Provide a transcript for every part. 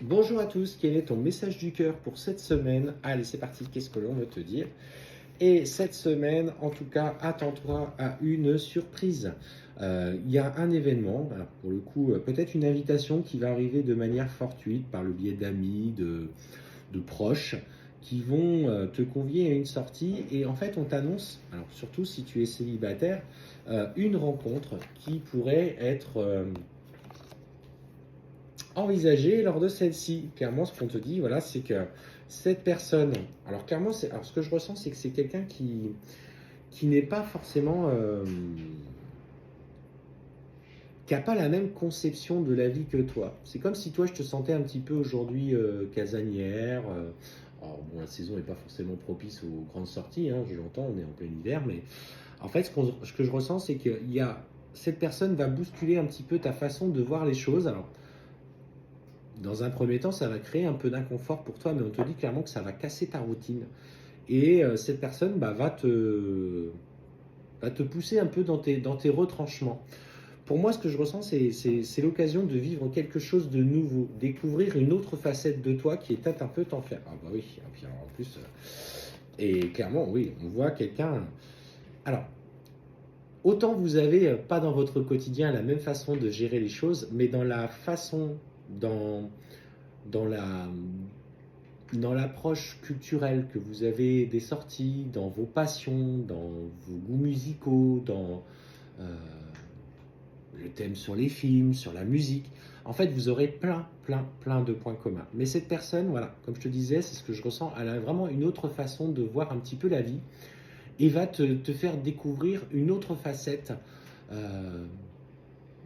Bonjour à tous, quel est ton message du cœur pour cette semaine? Allez, c'est parti, qu'est-ce que l'on veut te dire? Et cette semaine, en tout cas, attends-toi à une surprise. Il y a un événement, alors pour le coup, peut-être une invitation qui va arriver de manière fortuite par le biais d'amis, de proches, qui vont te convier à une sortie. Et en fait, on t'annonce, alors surtout si tu es célibataire, une rencontre qui pourrait être envisagée lors de celle-ci. Clairement, ce qu'on te dit, voilà, c'est que cette personne, alors clairement, alors ce que je ressens, c'est que c'est quelqu'un qui n'est pas forcément, qui n'a pas la même conception de la vie que toi. C'est comme si toi, je te sentais un petit peu aujourd'hui casanière. Alors, bon, la saison n'est pas forcément propice aux grandes sorties, hein, je l'entends, on est en plein hiver, mais en fait, ce que je ressens, c'est qu'il y a cette personne va bousculer un petit peu ta façon de voir les choses. Alors, dans un premier temps, ça va créer un peu d'inconfort pour toi, mais on te dit clairement que ça va casser ta routine. Et cette personne va te pousser un peu dans tes retranchements. Pour moi, ce que je ressens, c'est l'occasion de vivre quelque chose de nouveau, découvrir une autre facette de toi qui est peut-être un peu t'enfer. Ah bah oui, et puis alors, en plus, et clairement, oui, on voit quelqu'un. Alors, autant vous avez pas dans votre quotidien la même façon de gérer les choses, mais dans la façon, dans, dans la, dans l'approche culturelle que vous avez des sorties, dans vos passions, dans vos goûts musicaux, dans euh, le thème sur les films, sur la musique. En fait, vous aurez plein de points communs. Mais cette personne, voilà, comme je te disais, c'est ce que je ressens, elle a vraiment une autre façon de voir un petit peu la vie et va te faire découvrir une autre facette euh,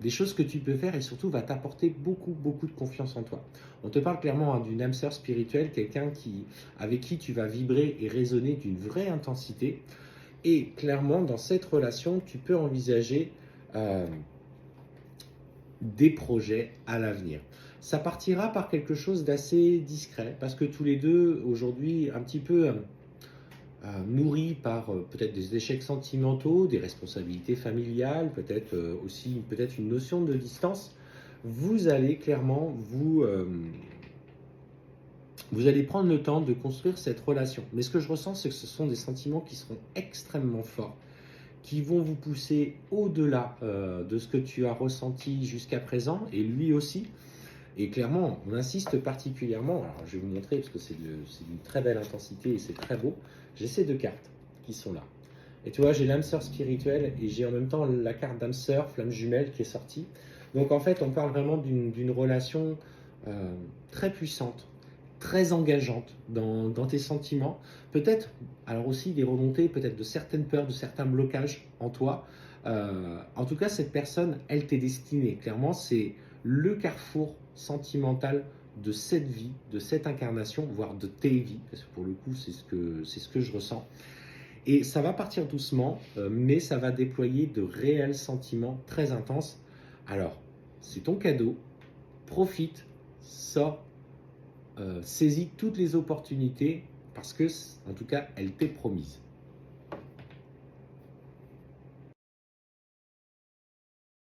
des choses que tu peux faire et surtout va t'apporter beaucoup de confiance en toi. On te parle clairement hein, d'une âme sœur spirituelle, quelqu'un avec qui tu vas vibrer et résonner d'une vraie intensité. Et clairement, dans cette relation, tu peux envisager des projets à l'avenir. Ça partira par quelque chose d'assez discret, parce que tous les deux, aujourd'hui, un petit peu nourris par peut-être des échecs sentimentaux, des responsabilités familiales, peut-être aussi peut-être une notion de distance, vous allez clairement vous allez prendre le temps de construire cette relation. Mais ce que je ressens, c'est que ce sont des sentiments qui seront extrêmement forts, qui vont vous pousser au-delà de ce que tu as ressenti jusqu'à présent, et lui aussi. Et clairement, on insiste particulièrement, alors je vais vous montrer parce que c'est d'une très belle intensité et c'est très beau. J'ai ces deux cartes qui sont là. Et tu vois, j'ai l'âme sœur spirituelle et j'ai en même temps la carte d'âme sœur, flamme jumelle qui est sortie. Donc en fait, on parle vraiment d'une relation très puissante, très engageante dans tes sentiments. Peut-être, alors aussi des remontées, peut-être de certaines peurs, de certains blocages en toi. En tout cas, cette personne, elle t'est destinée. Clairement, c'est le carrefour sentimental de cette vie, de cette incarnation, voire de tes vies, parce que pour le coup, c'est ce que je ressens. Et ça va partir doucement, mais ça va déployer de réels sentiments très intenses. Alors, c'est ton cadeau, profite, sors, saisis toutes les opportunités, parce que, en tout cas, elle t'est promise.